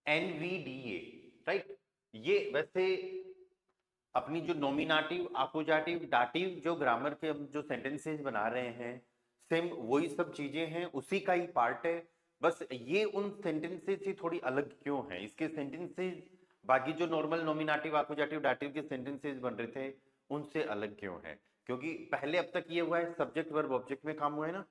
NVDA, right. ये वैसे अपनी जो नॉमिनेटिव, आकुजाटिव, डाटिव जो ग्रामर के हम जो सेंटेंसेस बना रहे हैं, सेम वही सब चीजें हैं, उसी का ही पार्ट है। बस ये उन सेंटेंसेस से थोड़ी अलग क्यों है, इसके सेंटेंसेस बाकी जो नॉर्मल नॉमिनेटिव, आकुजाटिव, डाटिव के सेंटेंसेस बन रहे थे उनसे अलग क्यों है, क्योंकि पहले अब तक ये हुआ है सब्जेक्ट वर्ब ऑब्जेक्ट में काम हुआ है ना।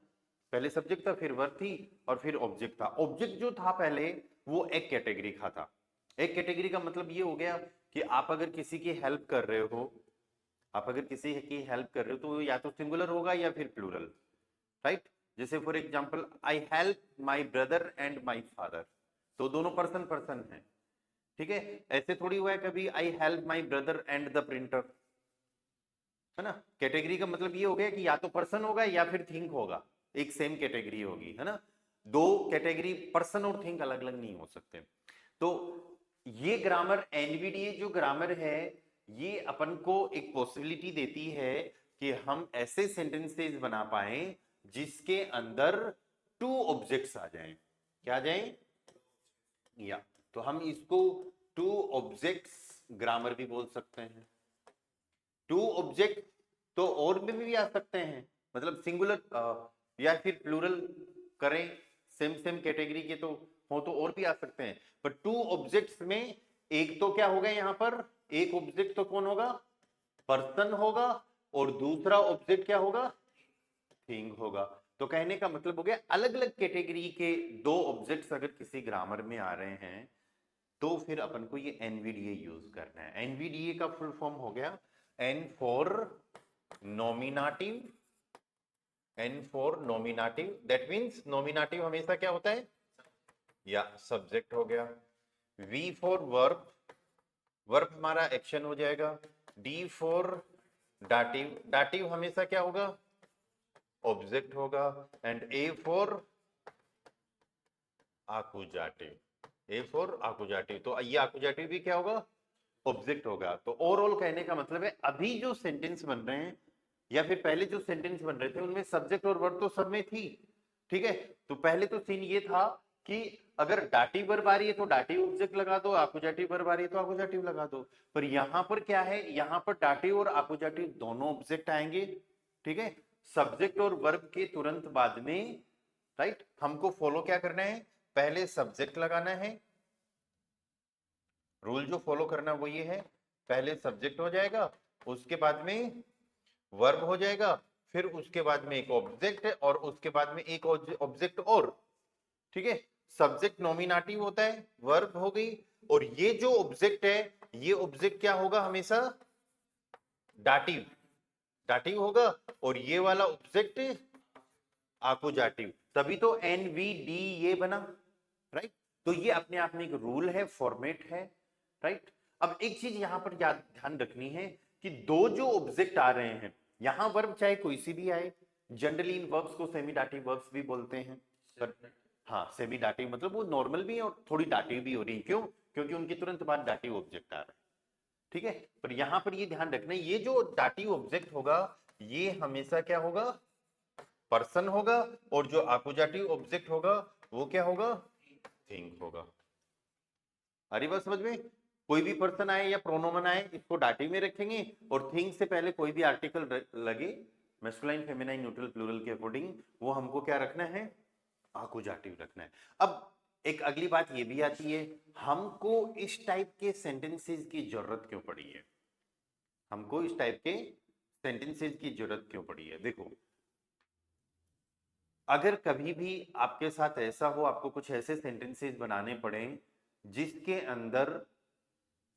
पहले सब्जेक्ट था, फिर वर्ब थी, और फिर ऑब्जेक्ट था। ऑब्जेक्ट जो था पहले वो एक कैटेगरी का था। एक कैटेगरी का मतलब ये हो गया कि आप अगर किसी की हेल्प कर रहे हो, आप अगर किसी की हेल्प कर रहे हो तो या तो सिंगुलर होगा या फिर प्लूरल, राइट। जैसे for example I help my brother and my father, तो दोनों पर्सन पर्सन है, ठीक है। ऐसे थोड़ी हुआ है कभी I help my brother and the printer, है ना। कैटेगरी का मतलब ये हो गया कि या तो पर्सन होगा या फिर थिंग होगा, एक सेम कैटेगरी होगी, है ना। दो कैटेगरी पर्सन और थिंग अलग अलग नहीं हो सकते। तो ये ग्रामर, एनवीडीए जो ग्रामर है, ये अपन को एक पॉसिबिलिटी देती है कि हम ऐसे सेंटेंसेस बना पाए जिसके अंदर टू ऑब्जेक्ट्स आ जाएं। क्या आ जाएं? या तो हम इसको टू ऑब्जेक्ट्स ग्रामर भी बोल सकते हैं। टू ऑब्जेक्ट तो और भी आ सकते हैं, मतलब सिंगुलर या फिर प्लूरल करें, सेम सेम कैटेगरी के तो हो तो और भी आ सकते हैं। पर टू ऑब्जेक्ट्स में एक तो क्या होगा यहाँ पर, एक ऑब्जेक्ट तो कौन होगा, पर्सन होगा, और दूसरा ऑब्जेक्ट क्या होगा, थिंग होगा। तो कहने का मतलब हो गया अलग अलग कैटेगरी के दो ऑब्जेक्ट्स अगर किसी ग्रामर में आ रहे हैं तो फिर अपन को ये एनवीडीए यूज करना है। एनवीडीए का फुल फॉर्म हो गया N for nominative, N for nominative, that means nominative हमेशा क्या होता है, या सब्जेक्ट हो गया। वी फॉर वर्ब, वर्ब हमारा एक्शन हो जाएगा। डी फॉर डाटिव, डाटिव हमेशा क्या होगा, ऑब्जेक्ट होगा। एंड ए फॉर आकुजाटिव, ए फॉर आकुजाटिव, तो ये आकुजाटिव भी क्या होगा, ऑब्जेक्ट होगा। तो ओवरऑल कहने का मतलब है अभी जो सेंटेंस बन रहे हैं या फिर पहले जो सेंटेंस बन रहे थे उनमें सब्जेक्ट और वर्ब तो सब में थी, ठीक है। तो पहले तो सीन ये था कि अगर डाटिव वर्ब आ रही है तो डाटिव ऑब्जेक्ट लगा दो, आकुजाटिव वर्ब आ रही है तो आकुजाटिव लगा दो। पर यहां पर क्या है, यहां पर डाटिव और आकुजाटिव दोनों ऑब्जेक्ट आएंगे, ठीक है। सब्जेक्ट और वर्ब के तुरंत बाद में, राइट, हमको फॉलो क्या करना है, पहले सब्जेक्ट लगाना है। रूल जो फॉलो करना वो ये है, पहले सब्जेक्ट हो जाएगा, उसके बाद में वर्ब हो जाएगा, फिर उसके बाद में एक ऑब्जेक्ट है, और उसके बाद में एक ऑब्जेक्ट और, ठीक है। सब्जेक्ट नॉमिनेटिव होता है, वर्ब हो गई, और ये जो ऑब्जेक्ट है ये ऑब्जेक्ट क्या होगा हमेशा, डाटिव, डाटिव होगा, और ये वाला ऑब्जेक्ट आकुजाटिव, तभी तो एनवीडी ये बना, राइट। तो ये अपने आप में एक रूल है, फॉर्मेट है, राइट। अब एक चीज यहां पर याद ध्यान रखनी है कि दो जो ऑब्जेक्ट आ रहे हैं, यहां वर्ब चाहे कोई सी भी आए, जनरली इन वर्ब्स को सेमी डाटिव वर्ब्स भी बोलते हैं। पर हाँ, सेमी डाटिव मतलब वो नॉर्मल भी है और थोड़ी डाटिव भी हो रही है, क्यों, क्योंकि उनके तुरंत बाद डाटिव ऑब्जेक्ट आ रहा है, ठीक है। पर यहां पर ये ध्यान रखना, ये जो डाटिव ऑब्जेक्ट होगा ये हमेशा क्या होगा, पर्सन होगा, और जो आकुजाटिव ऑब्जेक्ट होगा वो क्या होगा, थिंग होगा। अरे बात समझ में, कोई भी पर्सन आए या प्रोनोमन आए इसको डाटिव में रखेंगे, और थिंग से पहले कोई भी आर्टिकल लगे, मैस्कुलाइन फेमिनाइन न्यूट्रल प्लूरल के अकॉर्डिंग, वो हमको क्या रखना है, आकुजाटिव रखना है। अब एक अगली बात ये भी आती है, हमको इस टाइप के सेंटेंसेस की जरूरत क्यों पड़ी है, हमको इस टाइप के सेंटेंसेस की जरूरत क्यों पड़ी है। देखो, अगर कभी भी आपके साथ ऐसा हो, आपको कुछ ऐसे सेंटेंसेस बनाने पड़े जिसके अंदर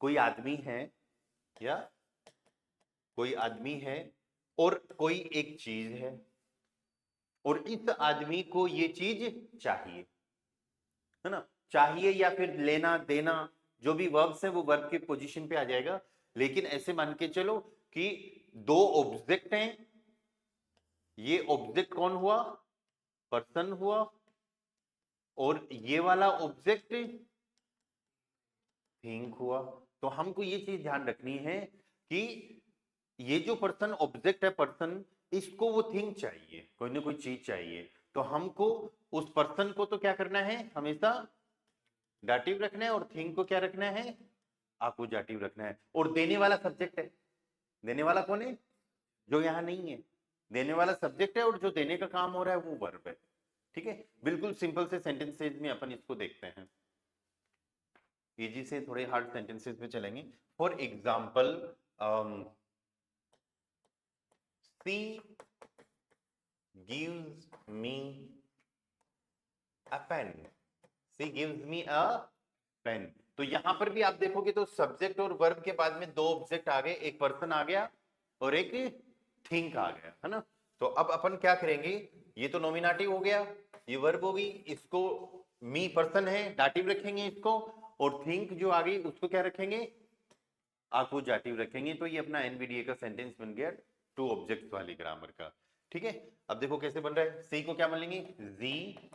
कोई आदमी है, या कोई आदमी है और कोई एक चीज है, और इस आदमी को ये चीज चाहिए, है ना, चाहिए या फिर लेना देना, जो भी वर्ब्स है वो वर्ब की पोजीशन पे आ जाएगा। लेकिन ऐसे मान के चलो कि दो ऑब्जेक्ट हैं, ये ऑब्जेक्ट कौन हुआ, पर्सन हुआ, और ये वाला ऑब्जेक्ट थिंग हुआ। तो हमको ये चीज ध्यान रखनी है कि ये जो पर्सन ऑब्जेक्ट है, पर्सन, इसको वो थिंग चाहिए, कोई ना कोई चीज चाहिए। तो हमको उस पर्सन को तो क्या करना है, हमेशा डाटिव रखना है और थिंग को क्या रखना है, आकुजाटिव रखना है। और देने वाला सब्जेक्ट है, देने वाला कौन है, जो यहाँ नहीं है, देने वाला सब्जेक्ट है और जो देने का काम हो रहा है वो वर्ब है। ठीक है, बिल्कुल सिंपल से सेंटेंसेज में अपन इसको देखते हैं, इजी से थोड़े हार्ड सेंटेंसेज में चलेंगे। For example she gives me a pen, she gives me a pen। तो यहां पर भी आप देखोगे तो सब्जेक्ट और वर्ब के बाद में दो ऑब्जेक्ट आ गए, एक पर्सन आ गया और एक थिंक आ गया, है ना। तो अब अपन क्या करेंगे, ये तो नॉमिनेटिव हो गया, ये वर्ब होगी, इसको मी पर्सन है डाटिव रखेंगे इसको, और थिंक जो आ गई उसको क्या रखेंगे, आकुजाटिव रखेंगे। तो ये अपना एनवीडीए का सेंटेंस बन गया टू ऑब्जेक्ट्स वाली ग्रामर का। ठीक है, अब देखो कैसे बन रहा है, सी को क्या बोलेंगे, जी,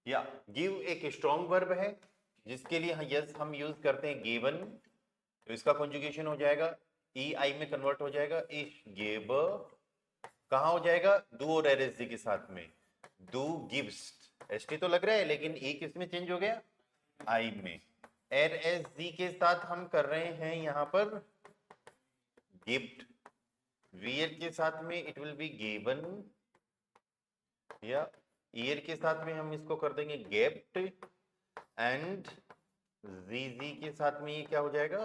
या गिव एक स्ट्रॉन्ग वर्ब है जिसके लिए यस हम यूज करते हैं गिवन, तो इसका कॉन्जुगेशन हो जाएगा ई आई में कन्वर्ट हो जाएगा, इश गेब, कहां हो जाएगा, डू और एरएसजी के साथ में, डू गिव्स, एसटी तो लग रहा है लेकिन ई किस में चेंज हो गया, आई में। एरएसजी के साथ हम कर रहे हैं यहां पर गिफ्ट, वीयर के साथ में इट विल बी गिवन, या ईयर के साथ में हम इसको कर देंगे गेप्ट, एंड जी के साथ में ये क्या हो जाएगा,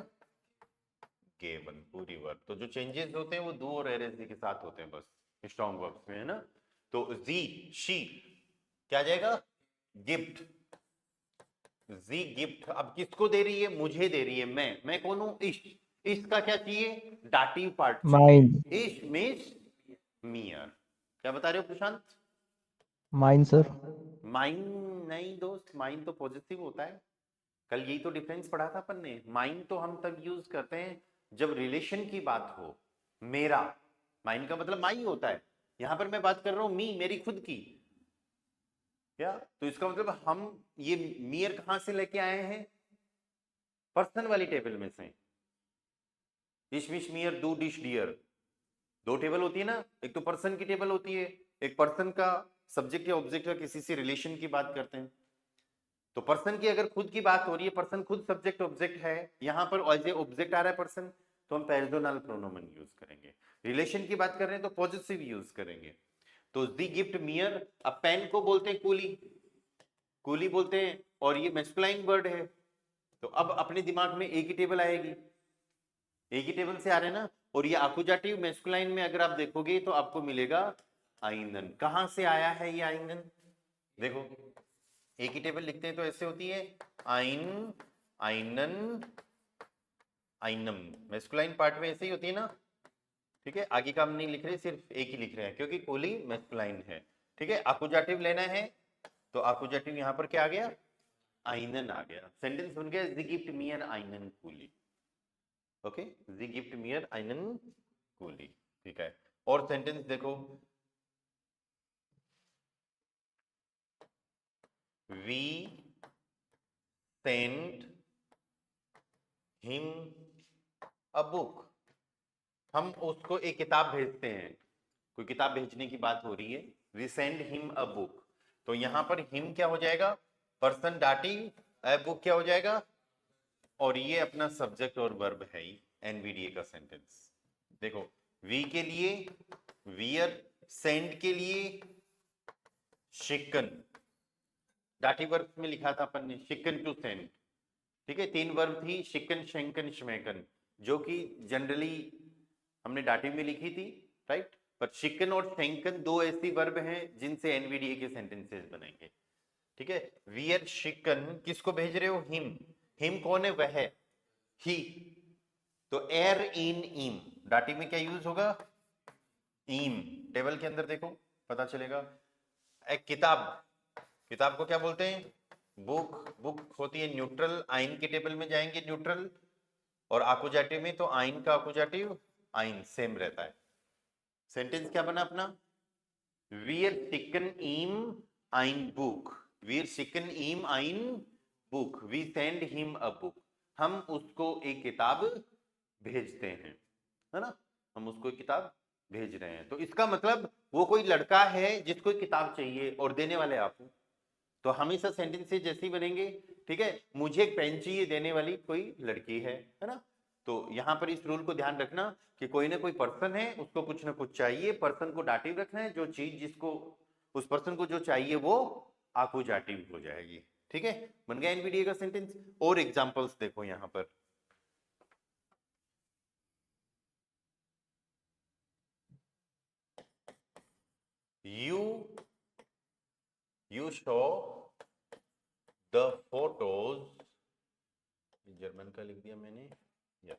गेवन, पूरी वर्ब। तो जो चेंजेस होते हैं वो डू और एरएसजी के साथ होते हैं बस स्ट्रॉन्ग वर्ब्स में, है ना। तो जी शी क्या जाएगा, गिफ्ट, जी गिफ्ट। अब किसको दे रही है, मुझे दे रही है, मैं कौन हूं, इश, इश का क्या चाहिए, डाटिव पार्ट चाहिए, माइन इश मींस मियर। क्या बता रहे हो प्रशांत, माइन सर। माइन नहीं दोस्त, माइन तो पॉजिटिव होता है, कल यही तो डिफरेंस पढ़ा था अपन ने। माइन तो हम तब यूज करते हैं जब रिलेशन की बात हो, मेरा, माइन का मतलब माई होता है, यहां पर मैं बात कर रहा हूं मी, मेरी खुद की, क्या, तो इसका मतलब हम ये मियर कहां से लेके आए हैं, पर्सन वाली टेबल में से, इश विश मियर डू डिश डियर, दो टेबल होती है ना, एक तो पर्सन की टेबल होती है, एक पर्सन का सब्जेक्ट या ऑब्जेक्ट का किसी से रिलेशन की बात करते हैं। तो पर्सन की अगर खुद की बात हो रही है, पर्सन खुद सब्जेक्ट ऑब्जेक्ट है, यहां पर एज ए ऑब्जेक्ट आ रहा है पर्सन, तो हम पर्सोनल प्रोनोमेन यूज करेंगे। रिलेशन की बात कर रहे हैं तो पॉजिटिव यूज करेंगे। तो दी गिफ्ट मियर, अब पेन को बोलते हैं कूली, कूली बोलते हैं, और ये मैस्कुलाइन वर्ड है, तो अब अपने दिमाग में एक ही टेबल आएगी, एक ही टेबल से आ रहे हैं ना। और ये आकुजाटिव मैस्कुलाइन में अगर आप देखोगे तो आपको मिलेगा आइनन। कहां से आया है ये आइनन, देखो एक ही टेबल लिखते हैं तो ऐसे होती है, आइन, आइनन, आइनम, मैस्कुलाइन पार्ट में ऐसे ही होती है ना। ठीक है, आगे का हम नहीं लिख रहे, सिर्फ एक ही लिख रहे हैं क्योंकि कोली मैस्कुलाइन है। ठीक है, आकुजाटिव लेना है तो आकुजाटिव यहां पर क्या आ गया, आइनन आ गया, सेंटेंस बन गया दी गिफ्ट मियर आइनन कूली। ओके, दी गिफ्ट मियर आइनन कूली। ठीक है, और सेंटेंस देखो, we send him a book, हम उसको एक किताब भेजते हैं, कोई किताब भेजने की बात हो रही है, we send him a book, तो यहां पर हिम क्या हो जाएगा, पर्सन डाटिव, अ बुक क्या हो जाएगा, और ये अपना सब्जेक्ट और वर्ब है ही एनवीडीए का सेंटेंस। देखो वी के लिए वियर, सेंड के लिए शिकन, डाटिव वर्ब में लिखा था अपन ने शिकन टू सेंड। ठीक है, तीन वर्ब थी, शिकन, शेंकन, श्मेकन, जो कि जनरली हमने डाटिव में लिखी थी, राइट। पर शिकन और शेंकन दो ऐसी वर्ब हैं जिनसे एनवीडीए के सेंटेंसेस बनेंगे। ठीक है, वियर शिकन, किसको भेज रहे हो, हिम, हिम कौन है, वह है, ही, तो एर इन ईम, डाटिव में क्या यूज होगा, ईम, टेबल के अंदर देखो पता चलेगा। एक किताब, किताब को क्या बोलते हैं, बुक, बुक होती है न्यूट्रल, आइन के टेबल में जाएंगे न्यूट्रल, और आकुजाटिव में तो आइन का आकुजाटिव आइन सेम रहता है। सेंटेंस क्या बना अपना, wir schicken ihm ein Buch, wir schicken ihm ein Buch, we send him a book, हम उसको एक किताब भेजते हैं, है ना, हम उसको एक किताब भेज रहे हैं। तो इसका मतलब वो कोई लड़का है जिसको एक किताब चाहिए और देने वाले आप हो। तो हमेशा सेंटेंसेस जैसे ही बनेंगे ठीक है, मुझे एक पेन चाहिए देने वाली कोई लड़की है ना। तो यहां पर इस रूल को ध्यान रखना कि कोई ना कोई पर्सन है, उसको कुछ ना कुछ चाहिए, पर्सन को डाटिव रखना है, जो चीज जिसको उस पर्सन को जो चाहिए वो आकुजाटिव हो जाएगी। ठीक है, बन गया एनवीडीए का सेंटेंस। और एग्जांपल्स देखो यहां पर, you show the photos, German का लिख दिया मैंने, yes,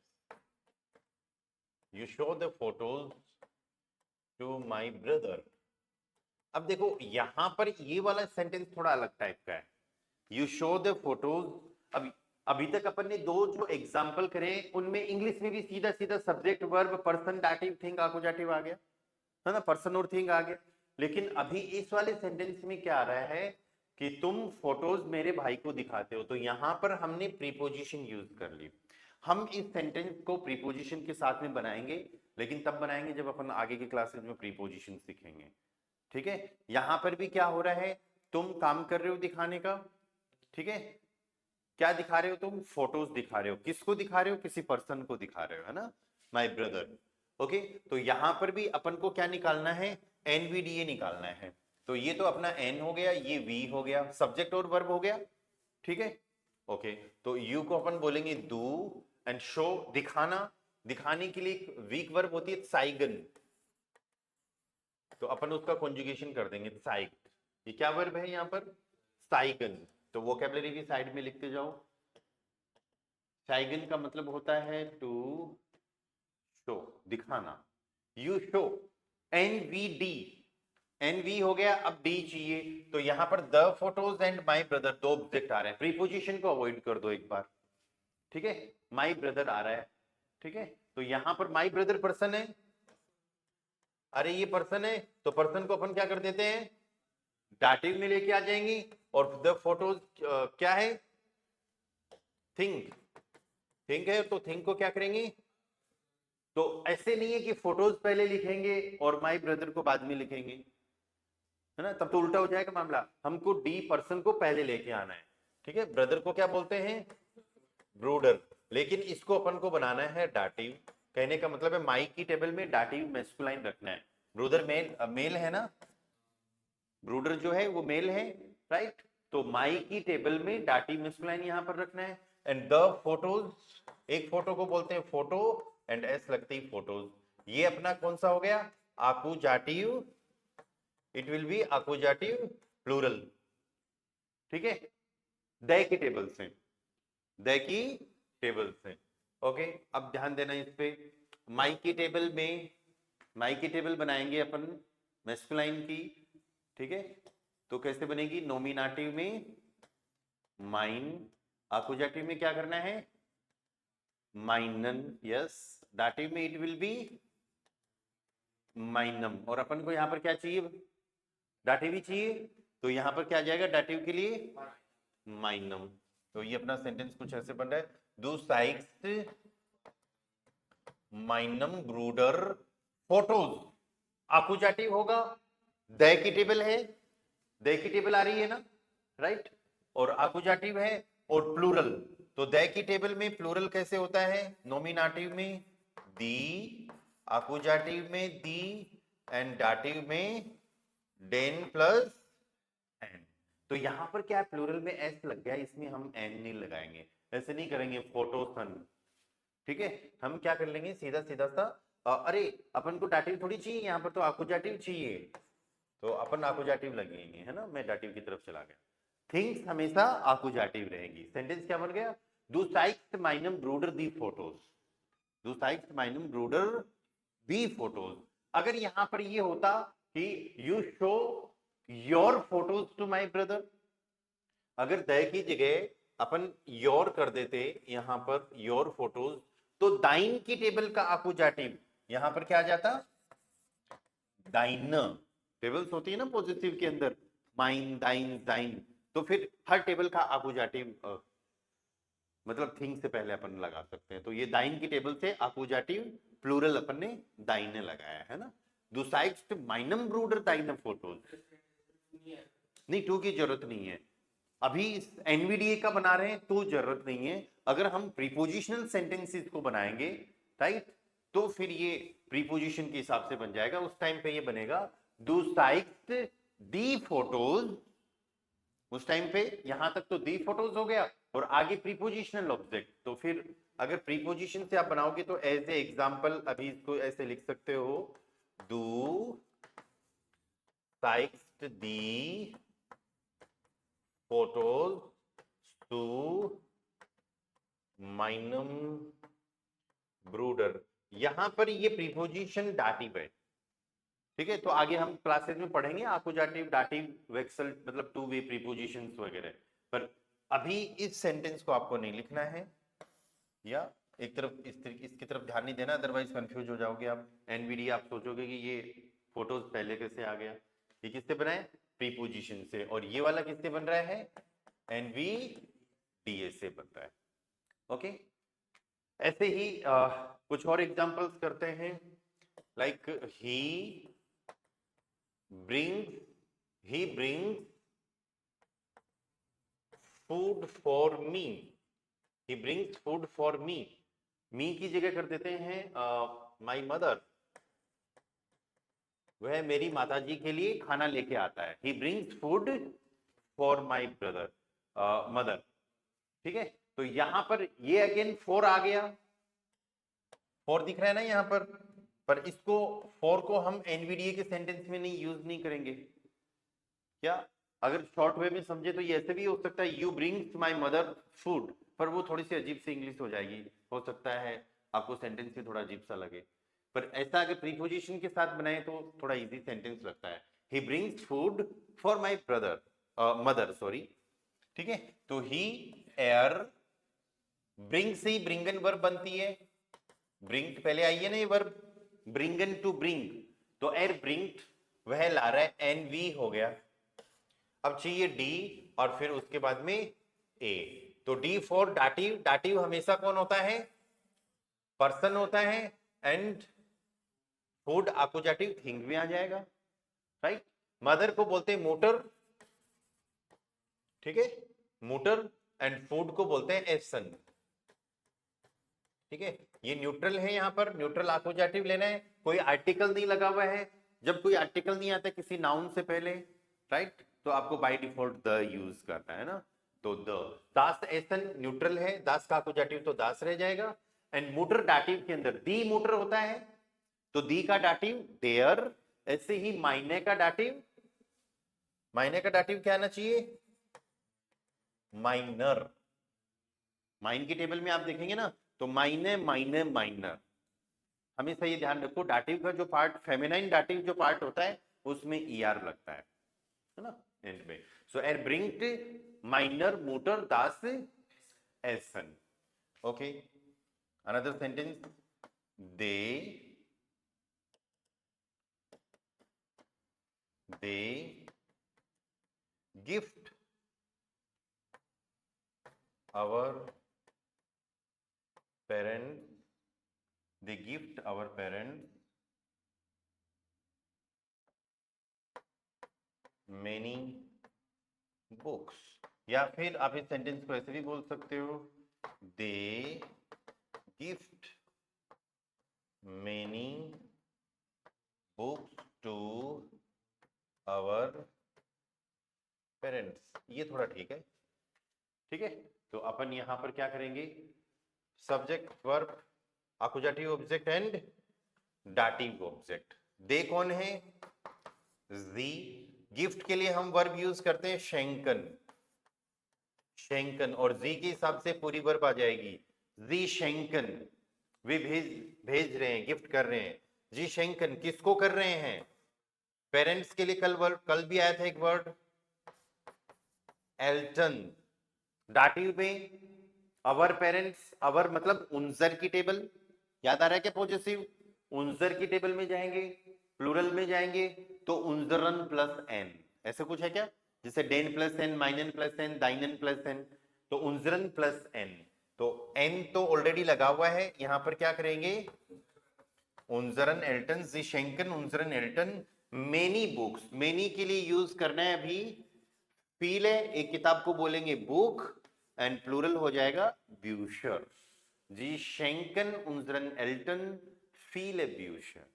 you show the photos to my brother। अब देखो यहां पर ये वाला सेंटेंस थोड़ा अलग टाइप का है, you show the photos। अभी तक अपन ने दो जो एग्जाम्पल करे उनमें इंग्लिश में भी सीधा सीधा सब्जेक्ट वर्ब पर्सन डाटिव थिंग आकुजाटिव आ गया है ना, पर्सन और थिंग आ गया। लेकिन अभी इस वाले सेंटेंस में क्या आ रहा है कि तुम फोटोज मेरे भाई को दिखाते हो, तो यहां पर हमने प्रीपोजिशन यूज कर ली। हम इस सेंटेंस को प्रीपोजिशन के साथ में बनाएंगे, लेकिन तब बनाएंगे जब अपन आगे की क्लासेस में प्रीपोजिशन सीखेंगे। ठीक है, यहां पर भी क्या हो रहा है, तुम काम कर रहे हो दिखाने का। ठीक है, क्या दिखा रहे हो तुम, फोटोज दिखा रहे हो, किसको दिखा रहे हो, किसी पर्सन को दिखा रहे हो, है ना, माय ब्रदर। ओके, तो यहां पर भी अपन को क्या निकालना है, एनवीडीए निकालना है। तो ये तो अपना एन हो गया, ये वी हो गया, सब्जेक्ट और वर्ब हो गया। ठीक है, ओके, तो यू को अपन बोलेंगे डू, एंड शो दिखाना, दिखाने के लिए वीक वर्ब होती है साइगन, तो अपन उसका कॉन्जुगेशन कर देंगे साइग। ये क्या वर्ब है यहाँ पर, साइगन। तो वोकैबुलरी भी साइड में लिखते जाओ। साइगन का मतलब होता है टू शो, दिखाना। यू शो, एनवीडी, एनवी हो गया, अब डी चाहिए, तो यहां पर the photos and my brother दो ऑब्जेक्ट आ रहे हैं, प्रीपोजिशन को अवॉइड कर दो एक बार। ठीक है, माय ब्रदर आ रहा है। ठीक है, तो यहां पर माय ब्रदर पर्सन है, अरे ये पर्सन है, तो पर्सन को अपन क्या कर देते हैं, डाटिव में लेके आ जाएंगी, और द फोटोज क्या है, थिंग, थिंग है, तो थिंग को क्या करेंगे, तो ऐसे नहीं है कि फोटोज पहले लिखेंगे और माय ब्रदर को बाद में लिखेंगे, है ना, तब तो उल्टा हो जाएगा मामला। हमको डी पर्सन को पहले लेके आना है। ठीक है, ब्रदर को क्या बोलते हैं, ब्रूडर, लेकिन इसको अपन को बनाना है डाटिव। कहने का मतलब है माई की टेबल में डाटिव मैस्कुलाइन रखना है। ब्रूडर मेल, मेल है ना, ब्रूडर जो है वो मेल है, राइट। तो माई की टेबल में डाटिव मैस्कुलाइन यहां पर रखना है। एंड द फोटोज, एक फोटो को बोलते हैं फोटो, एंड एस लगती है फोटोज। ये अपना कौन सा हो गया, आकुजाटिव, इट विल बी आकुजाटिव प्लूरल। ठीक है, द की टेबल से, द की टेबल से। ओके, अब ध्यान देना इस पे, माई की टेबल में, माई की टेबल बनाएंगे अपन मैस्कुलाइन की। ठीक है, तो कैसे बनेगी, नोमिनाटिव में माइन, आकुजाटिव में क्या करना है, माइनन, यस, डाटिव में इट विल बी माइनम। और अपन को यहां पर क्या चाहिए, डाटिव ही चाहिए, तो यहां पर क्या आ जाएगा डाटिव के लिए, माइनम। तो ये अपना सेंटेंस कुछ ऐसे बन रहा है, दो साइक्स माइनम ब्रूडर फोटोज, आकुजाटिव होगा, द की टेबल है, द की टेबल आ रही है ना, राइट, और आकुजाटिव है और प्लूरल। तो द की टेबल में प्लूरल कैसे होता है, नोमिनाटिव में दी, आकुजाटिव में दी, एंड डाटिव में डेन प्लस एन। तो यहां पर क्या प्लूरल में एस लग गया, इसमें हम एन नहीं लगाएंगे, ऐसे नहीं करेंगे फोटोसन। ठीक है, हम क्या कर लेंगे, सीधा सीधा सा अरे अपन को डाटिव थोड़ी चाहिए, यहाँ पर तो आकुजाटिव चाहिए, तो अपन आकुजाटिव लगेंगे, है ना, मैं डाटिव की तरफ चला गया। थिंग्स हमेशा आकुजाटिव रहेगी। सेंटेंस क्या बन गया, दो साइक्स माइनम ब्रूडर दी फोटोज, दो साइक्स माइनम ब्रूडर दी फोटोज। अगर यहां पर ये होता कि you show your photos to my brother, अगर द की जगह अपन योर कर देते यहां पर योर फोटोज, तो दाइन की टेबल का आकुजाटिव यहां पर क्या आ जाता, दाइन। टेबल्स होती है ना पॉजिटिव के अंदर, माइन, दाइन, दाइन, तो फिर हर टेबल का आकुजाटिव मतलब थिंग से पहले अपन लगा सकते हैं। तो ये दाइन की टेबल से आकुजाटिव प्लूरल अपन ने दाइने लगाया है ना, दुसाइक्स माइनम ब्रूडर दाइन फोटोज, नहीं टू की जरूरत नहीं है, अभी एनवीडीए का बना रहे हैं तो जरूरत नहीं है। अगर हम प्रीपोजिशनल सेंटेंसेस को बनाएंगे, राइट, तो फिर ये प्रीपोजिशन के हिसाब से बन जाएगा। उस टाइम पे ये बनेगा दो साइक्ड दी फोटोज। उस टाइम पे यहां तक तो दी फोटोज हो गया और आगे प्रीपोजिशनल ऑब्जेक्ट। तो फिर अगर प्रीपोजिशन से आप बनाओगे तो एज ए एग्जांपल अभी इसको ऐसे लिख सकते हो, दो साइक्ड दी फोटोज टू माइनम ब्रूडर। यहां पर ये प्रीपोजिशन डाटिव है, ठीक है। तो आगे हम क्लासेस में पढ़ेंगे आकुजाटिव, डाटिव, वेक्सल, मतलब टू वे प्रीपोजिशंस वगैरह। पर अभी इस सेंटेंस को आपको नहीं लिखना है, या एक तरफ इसकी तरफ ध्यान नहीं देना, अदरवाइज कंफ्यूज हो जाओगे आप। एनवीडी आप सोचोगे कि ये फोटोज पहले कैसे आ गया। ये किससे बना है? प्रीपोजिशन से। और ये वाला किससे बन रहा है? एनवीडीए से बन रहा है। ओके, ऐसे ही कुछ और एग्जांपल्स करते हैं। Like he brings food for me। he brings food for me। me की जगह कर देते हैं my mother। वह मेरी माताजी के लिए खाना लेके आता है। he brings food for my brother mother। ठीक है, तो यहां पर ये अगेन फोर आ गया। फोर दिख रहा है ना यहां पर इसको फोर को हम एनवीडीए के सेंटेंस में नहीं यूज नहीं करेंगे क्या? अगर शॉर्ट वे में समझे तो ये ऐसे भी हो सकता है, you brings my mother food, पर वो थोड़ी सी अजीब सी इंग्लिश हो जाएगी। हो सकता है आपको सेंटेंस में थोड़ा अजीब सा लगे, पर ऐसा अगर प्रीपोजिशन के साथ बनाए तो थोड़ा इजी सेंटेंस लगता है। He brings food for my brother mother, sorry. ठीक है, तो ही एयर ब्रिंग से ब्रिंगन वर्ब बनती है। ब्रिंग पहले आई है ना ये वर्ब, ब्रिंगन टू ब्रिंग, तो एयर ब्रिंग वह ला रहा है, एन वी हो गया। अब चाहिए डी और फिर उसके बाद में ए। तो डी फॉर डाटिव। डाटिव हमेशा कौन होता है? पर्सन होता है। एंड फूड आकुजाटिव थिंग भी आ जाएगा, राइट। मदर को बोलते हैं मोटर, ठीक है, मोटर। एंड फूड को बोलते हैं एसन, ठीक है। ये न्यूट्रल है, यहां पर न्यूट्रल आकुजाटिव लेना है। कोई आर्टिकल नहीं लगा हुआ है। जब कोई आर्टिकल नहीं आता किसी नाउन से पहले, राइट, तो आपको बाय डिफॉल्ट द यूज करना है ना। तो द, दास एसन न्यूट्रल है, दास का आकुजाटिव तो दास रह जाएगा। एंड मोटर डाटिव के अंदर दी मोटर होता है, तो दी का डाटिव देयर। ऐसे ही मायने का डाटिव, मायने का डाटिव क्या आना चाहिए? माइनर। माइन की टेबल में आप देखेंगे ना, तो माइने माइने माइनर। हमेशा ये ध्यान रखो, डाटिव का जो पार्ट, फेमिनाइन डाटिव जो पार्ट होता है उसमें ईआर लगता है ना एंड में। सो एर ब्रिंग्ड माइनर मोटर दास एसन। Okay, another sentence, they gift our parents, they gift our parents many books। या फिर आप इस सेंटेंस को ऐसे भी बोल सकते हो, they gift many books to our parents। ये थोड़ा ठीक है, ठीक है। तो अपन यहां पर क्या करेंगे? सब्जेक्ट, वर्ब, आकुजाटिव ऑब्जेक्ट एंड डाटिव ऑब्जेक्ट। दे कौन है? जी। गिफ्ट के लिए हम वर्ब यूज करते हैं शेंकन, शेंकन, और जी के हिसाब से पूरी वर्ब आ जाएगी, जी शेंकन। वे भेज रहे हैं, गिफ्ट कर रहे हैं। जी शेंकन किसको कर रहे हैं? पेरेंट्स के लिए कल वर्ड, कल भी आया था एक वर्ड एल्टन। डाटिव में अवर पेरेंट्स, अवर मतलब उनजर की टेबल, याद आ रहा है क्या? पॉजिटिव उनजर की टेबल में जाएंगे, प्लूरल में जाएंगे तो उनजरन प्लस एन, ऐसे कुछ है क्या? जैसे डेन प्लस एन, माइनन प्लस एन, दाइनन प्लस एन, तो उनजरन प्लस एन। तो एन तो ऑलरेडी लगा हुआ है, यहां पर क्या करेंगे? उनजरन एल्टन, जी शेंकन उनजरन एल्टन मेनी बुक्स। मेनी के लिए यूज करना है अभी फील है, एक किताब को बोलेंगे बुक एंड प्लूरल हो जाएगा ब्यूशर। जी शेंकन उन्जरन एल्टन फील ब्यूशर।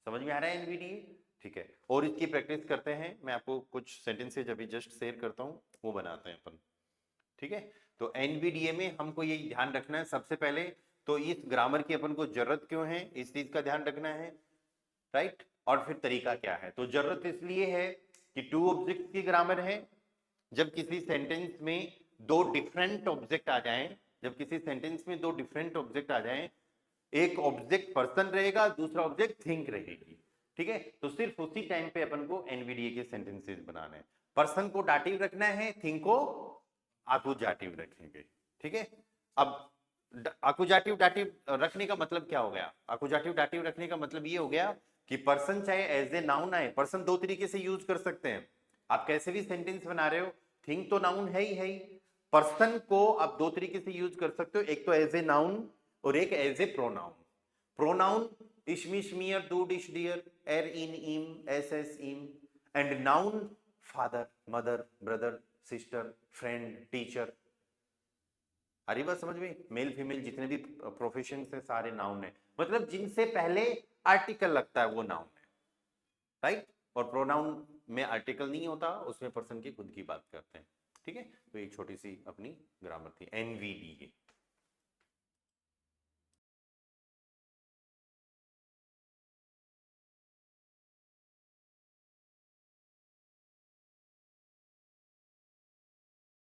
समझ में आ रहा है एनवीडीए? ठीक है, और इसकी प्रैक्टिस करते हैं। मैं आपको कुछ सेंटेंसेज अभी जस्ट शेयर करता हूं, वो बनाते हैं अपन। ठीक है, तो एनवीडीए में हमको ये ध्यान रखना है सबसे पहले तो इस ग्रामर की अपन को जरूरत क्यों है, इस चीज का ध्यान रखना है, राइट। और फिर तरीका क्या है। तो जरूरत इसलिए है कि टू ऑब्जेक्ट की ग्रामर है। जब किसी सेंटेंस में दो डिफरेंट ऑब्जेक्ट आ जाएं, जब किसी सेंटेंस में दो डिफरेंट ऑब्जेक्ट आ जाएं, एक ऑब्जेक्ट पर्सन रहेगा, दूसरा ऑब्जेक्ट थिंक रहेगी। ठीक है, तो सिर्फ उसी टाइम पे अपन को एनवीडीए के सेंटेंसेस बनाने हैं। पर्सन को डाटिव रखना है, थिंक को आकुजाटिव रखेंगे। ठीक है, अब आकुजाटिव डाटिव रखने का मतलब क्या हो गया? आकुजाटिव डाटिव रखने का मतलब ये हो गया कि पर्सन चाहे एज ए नाउन आए, पर्सन दो तरीके से यूज कर सकते हैं। आप कैसे भी सेंटेंस बना रहे हो, थिंक तो नाउन है ही है ही, पर्सन को आप दो तरीके से यूज कर सकते हो, एक तो एज ए नाउन और एक एज ए प्रोनाउन। प्रोनाउन इशमिश मियर दू डिश डियर एर इन इम एस एस इम, and noun father mother brother sister friend teacher. आ रही बात समझ में? मेल फीमेल जितने भी प्रोफेशन है सारे नाउन है, मतलब जिनसे पहले आर्टिकल लगता है वो नाउन है, राइट। और प्रोनाउन में आर्टिकल नहीं होता, उसमें पर्सन की खुद की बात करते हैं। ठीक है, तो एक छोटी सी अपनी ग्रामर थी एनवीडीए।